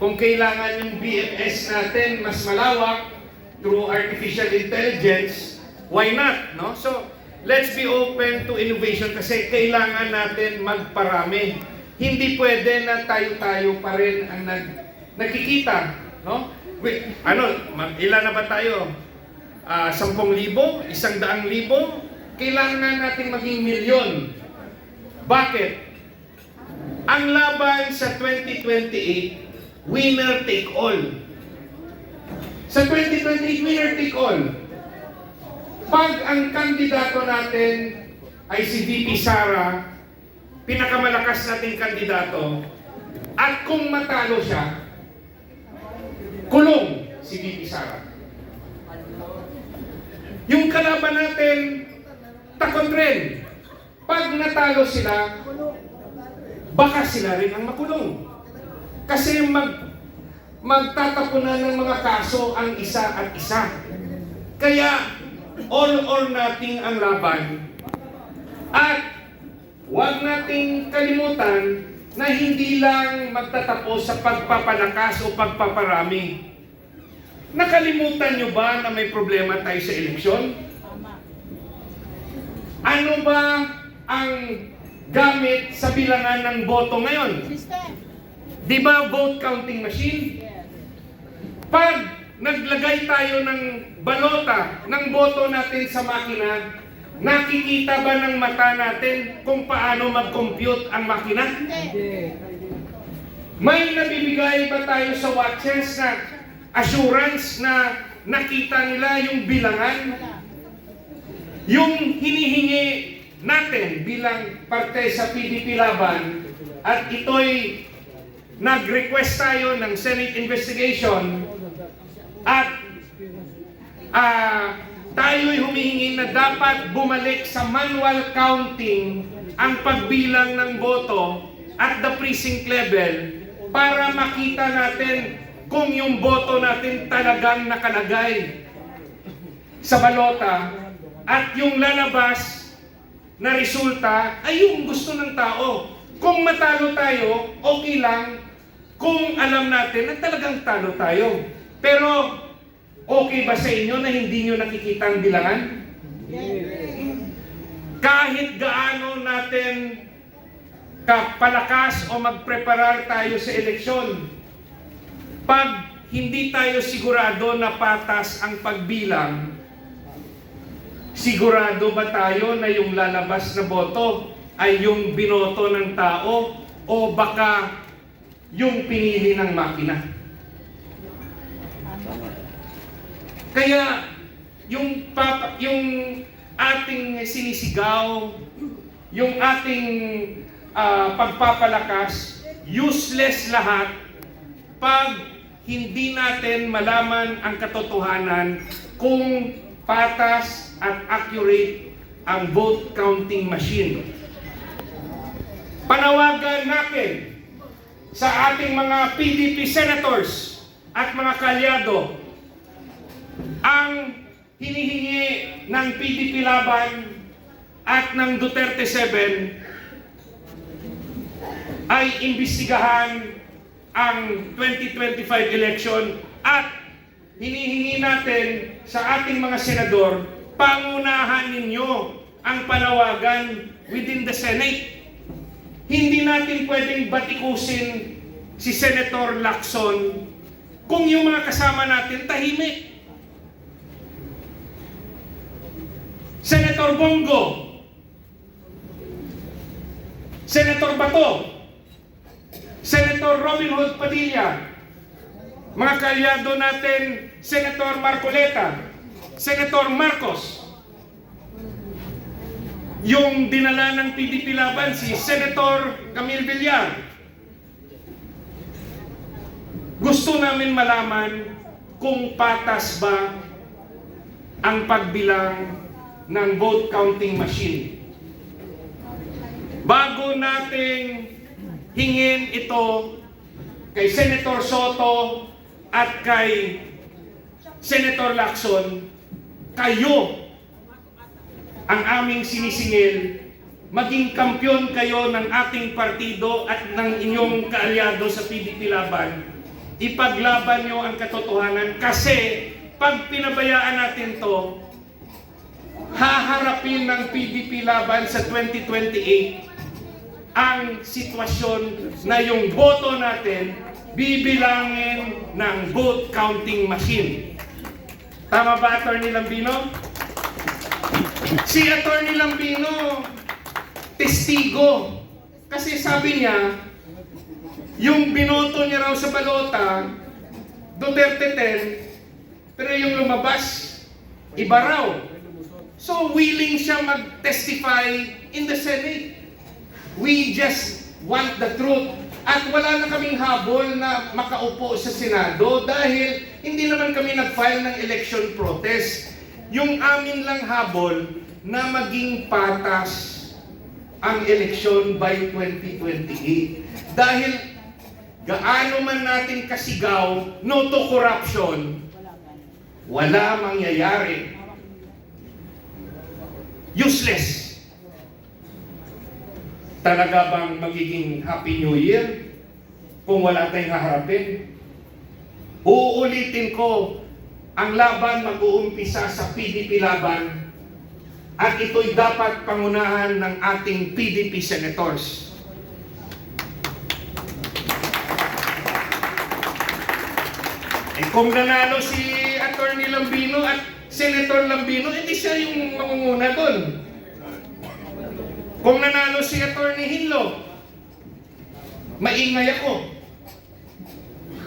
Kung kailangan yung BMS natin mas malawak through artificial intelligence, why not? No? So, let's be open to innovation kasi kailangan natin magparami. Hindi pwede na tayo-tayo pa rin ang nagkikita. No? Ilan na ba tayo? 10,000? 100,000? Kailangan natin maging milyon. Bakit? Ang laban sa 2028, winner take all. Sa 2028, winner take all. Pag ang kandidato natin ay si VP Sara, pinakamalakas nating kandidato, at kung matalo siya, kulong si VP Sara. Yung kalaban natin, takot rin. Pag natalo sila, baka sila rin ang makulong. Kasi magtatapunan ng mga kaso ang isa at isa. Kaya, all or nothing ang laban. At huwag nating kalimutan na hindi lang magtatapos sa pagpapalakas o pagpaparami. Nakalimutan nyo ba na may problema tayo sa eleksyon? Ano ba ang gamit sa bilangan ng boto ngayon? Di ba vote counting machine? Pag naglagay tayo ng balota ng boto natin sa makina, nakikita ba ng mata natin kung paano mag-compute ang makina? May nabibigay ba tayo sa watchers na assurance na nakita nila yung bilangan? Yung hinihingi natin bilang parte sa PDP Laban, at ito'y nag-request tayo ng Senate investigation, at tayo'y humihingi na dapat bumalik sa manual counting ang pagbilang ng boto at the precinct level para makita natin kung yung boto natin talagang nakalagay sa balota at yung lalabas na resulta ay yung gusto ng tao. Kung matalo tayo, okay lang kung alam natin na talagang talo tayo. Pero okay ba sa inyo na hindi nyo nakikita ang bilangan? Kahit gaano natin kapalakas o magpreparar tayo sa eleksyon, pag hindi tayo sigurado na patas ang pagbilang, sigurado ba tayo na yung lalabas na boto ay yung binoto ng tao o baka yung pinili ng makina? Kaya yung ating sinisigaw, yung ating pagpapalakas, useless lahat pag hindi natin malaman ang katotohanan kung patas at accurate ang vote counting machine. Panawagan natin sa ating mga PDP senators at mga kalyado, ang hinihingi ng PDP Laban at ng Duterte 7 ay imbestigahan ang 2025 election, at hinihingi natin sa ating mga senador, pangunahan ninyo ang panawagan within the Senate. Hindi natin pwedeng batikusin si Senator Lacson kung yung mga kasama natin tahimik. Senator Bongo, Senator Bato, Senator Robin Hood Padilla, mga kalyado natin, Senator Marcoleta, Senator Marcos, yung dinala ng PDP Laban, si Senator Camille Villar. Gusto namin malaman kung patas ba ang pagbilang ng vote counting machine. Bago nating hingin ito kay Senator Soto at kay Senator Lacson, kayo ang aming sinisingil, maging kampyon kayo ng ating partido at ng inyong kaalyado sa PDP Laban ipaglaban nyo ang katotohanan kasi pag pinabayaan natin to, haharapin ng PDP laban sa 2028 ang sitwasyon na yung boto natin bibilangin ng vote counting machine. Tama ba, Atty. Lambino? Si Atty. Lambino, testigo. Kasi sabi niya, yung binoto niya raw sa balota, Duterte 10, pero yung lumabas, iba raw. So willing siya mag-testify in the Senate. We just want the truth. At wala na kaming habol na makaupo sa Senado dahil hindi naman kami nag-file ng election protest. Yung amin lang habol na maging patas ang eleksyon by 2028. Dahil gaano man natin kasigaw, no to corruption, wala mangyayari. Useless. Talaga bang magiging Happy New Year kung wala tayong haharapin? Uulitin ko, ang laban mag-uumpisa sa PDP laban at ito'y dapat pangunahan ng ating PDP senators. Kung nanalo si Atty. Lambino at Senator Lambino, hindi siya yung mangunguna doon. Kung nanalo si Atty. Hinlo, maingay ako.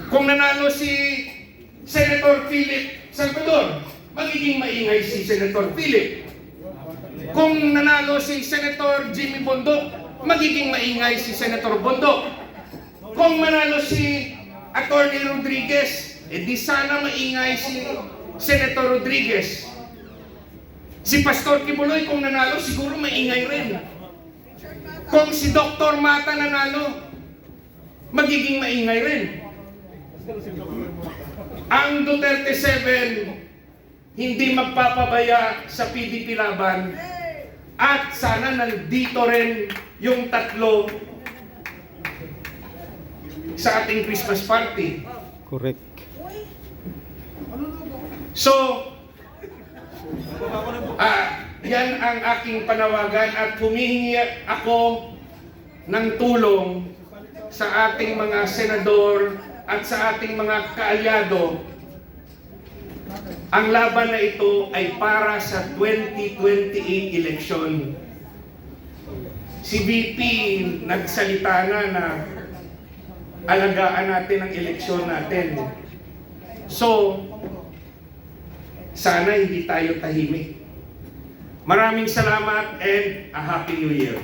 Kung nanalo si Senator Philip Salvador, magiging maingay si Senator Philip. Kung nanalo si Senator Jimmy Bondoc, magiging maingay si Senator Bondoc. Kung manalo si Atty. Rodriguez, di sana maingay si Senator Rodriguez. Si Pastor Kibuloy kung nanalo, siguro maingay rin. Kung si Dr. Mata nanalo, magiging maingay rin. Ang Duterte 7 hindi magpapabaya sa PDP laban at sana nandito rin yung tatlo sa ating Christmas party. Correct. So, yan ang aking panawagan at humihingi ako ng tulong sa ating mga senador at sa ating mga kaalyado. Ang laban na ito ay para sa 2028 election. Si VP nagsalita na alagaan natin ang eleksyon natin. So, sana hindi tayo tahimik. Maraming salamat and a Happy New Year.